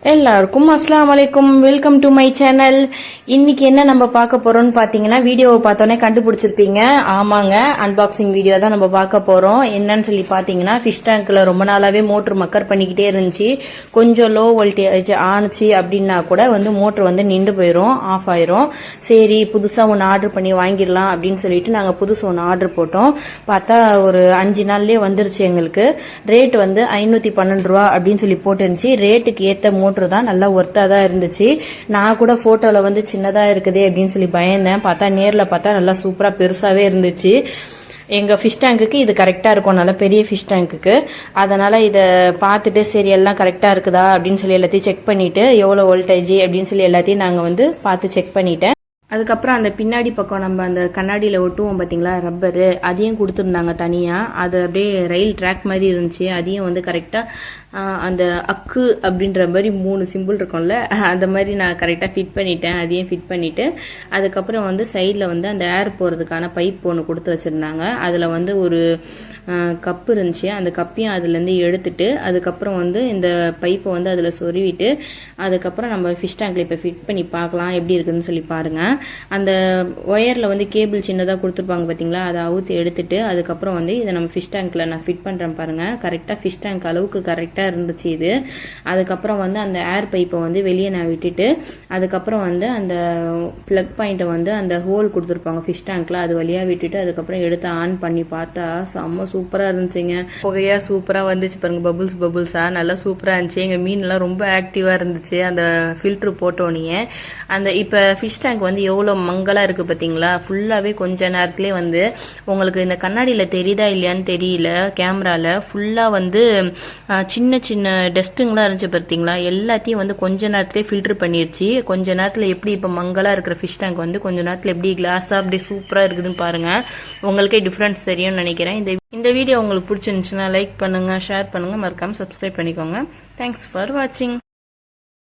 எல்லாருக்கும் அஸ்ஸலாமு அலைக்கும். Welcome to my channel. இன்னைக்கு என்ன நம்ம பார்க்க போறோம்னு பாத்தீங்கன்னா, வீடியோவை பார்த்தோன்னே கண்டுபிடிச்சிருப்பீங்க. ஆமாங்க, அன்பாக்சிங் வீடியோ தான் நம்ம பார்க்க போறோம். என்னன்னு சொல்லி பாத்தீங்கன்னா, ஃபிஷ் டேங்க்ல ரொம்ப நாளாவே மோட்டர் மக்கர் பண்ணிக்கிட்டே இருந்துச்சு. கொஞ்சம் லோ வோல்டேஜ் ஆணுச்சு அப்படின்னா கூட மோட்டர் நின்று போயிடும், ஆஃப் ஆயிரும். சரி, புதுசா ஒன்று ஆர்டர் பண்ணி வாங்கிடலாம் அப்படின்னு சொல்லிட்டு நாங்க புதுசு ஒன்று ஆர்டர் போட்டோம். பார்த்தா ஒரு 5 நாள்லயே வந்துருச்சு. எங்களுக்கு ரேட் 512 ரூபா அப்படின்னு சொல்லி போட்டுருந்துச்சு. ரேட்டுக்கு ஏத்த மோட்டர் தான், நல்லா ஒர்த்தா தான் இருந்துச்சு. நான் கூட போட்டோல சின்னதா இருக்குது அப்படின்னு சொல்லி பயந்தேன். பார்த்தா நேர்ல பார்த்தா நல்லா சூப்பரா பெருசாவே இருந்துச்சு. எங்க ஃபிஷ் டேங்குக்கு இது கரெக்டா இருக்கும், நல்ல பெரிய ஃபிஷ் டேங்குக்கு. அதனால இதை பார்த்துட்டு சரி எல்லாம் கரெக்டா இருக்குதா அப்படின்னு சொல்லி எல்லாத்தையும் செக் பண்ணிட்டு, எவ்வளவு வோல்டேஜ் அப்படின்னு சொல்லி எல்லாத்தையும் நாங்க பார்த்து செக் பண்ணிட்டேன். அதுக்கப்புறம் அந்த பின்னாடி பக்கம் நம்ம அந்த கண்ணாடியில் ஒட்டுவோம் பார்த்தீங்களா, ரப்பரு, அதையும் கொடுத்துருந்தாங்க தனியாக. அது அப்படியே ரயில் ட்ராக் மாதிரி இருந்துச்சு. அதையும் கரெக்டாக அந்த அக்கு அப்படின்ற மாதிரி 3 சிம்பிள் இருக்கும்ல, அந்த மாதிரி நான் கரெக்டாக ஃபிட் பண்ணிட்டேன். அதையும் ஃபிட் பண்ணிவிட்டு அதுக்கப்புறம் சைடில் அந்த ஏர் போகிறதுக்கான பைப் ஒன்று கொடுத்து வச்சுருந்தாங்க. அதில் ஒரு கப்பு இருந்துச்சு. அந்த கப்பையும் அதுலேருந்து எடுத்துட்டு அதுக்கப்புறம் இந்த பைப்பை அதில் சொருவிட்டு அதுக்கப்புறம் நம்ம ஃபிஷ் டேங்கில் இப்போ ஃபிட் பண்ணி பார்க்கலாம் எப்படி இருக்குதுன்னு சொல்லி பாருங்கள். அந்த ஒயரில் கேபிள் சின்னதாக கொடுத்துருப்பாங்க பார்த்தீங்களா, அதை அவுத்து எடுத்துட்டு அதுக்கப்புறம் இதை நம்ம ஃபிஷ் டேங்க்ல நான் ஃபிட் பண்ணுறேன் பாருங்கள். கரெக்டாக ஃபிஷ் டேங்க் அளவுக்கு கரெக்டாக இருந்துச்சு இது. அதுக்கப்புறம் அந்த ஏர் பைப்பை வெளியே நான் விட்டுட்டு அதுக்கப்புறம் அந்த ப்ளக் பாயிண்ட்டை அந்த ஹோல் கொடுத்துருப்பாங்க ஃபிஷ் டேங்க்ல, அது வழியாக விட்டுட்டு அதுக்கப்புறம் எடுத்து ஆன் பண்ணி பார்த்தா செம்ம சூப்பராக இருந்துச்சுங்க. புகையா சூப்பராக வந்துச்சு பாருங்க, பபுள்ஸா நல்லா சூப்பராக இருந்துச்சு. எங்கள் மீன்லாம் ரொம்ப ஆக்டிவாக இருந்துச்சு அந்த ஃபில்ட்ரு போட்டோன்னே. அந்த இப்போ ஃபிஷ் டேங்க் எவ்வளோ மங்கலாக இருக்குது பார்த்தீங்களா, ஃபுல்லாகவே கொஞ்ச நேரத்துலேயே உங்களுக்கு இந்த கண்ணாடியில் தெரியுதா இல்லையான்னு தெரியல, கேமராவில் ஃபுல்லாக சின்ன சின்ன டஸ்ட்டுங்களாம் இருந்துச்சு பார்த்தீங்களா, எல்லாத்தையும் கொஞ்ச நேரத்துலேயே ஃபில்டர் பண்ணிடுச்சு. கொஞ்ச நேரத்தில் எப்படி இப்போ மங்கலாக இருக்கிற ஃபிஷ் டேங்க் கொஞ்ச நேரத்தில் எப்படி கிளாஸாக அப்படி சூப்பராக இருக்குதுன்னு பாருங்கள். உங்களுக்கே டிஃப்ரென்ஸ் தெரியும்னு நினைக்கிறேன். இந்த வீடியோ உங்களுக்கு பிடிச்சிருந்துச்சுன்னா லைக் பண்ணுங்கள், ஷேர் பண்ணுங்கள், மறக்காமல் சப்ஸ்கிரைப் பண்ணிக்கோங்க. தேங்க்ஸ் ஃபார் வாட்சிங்.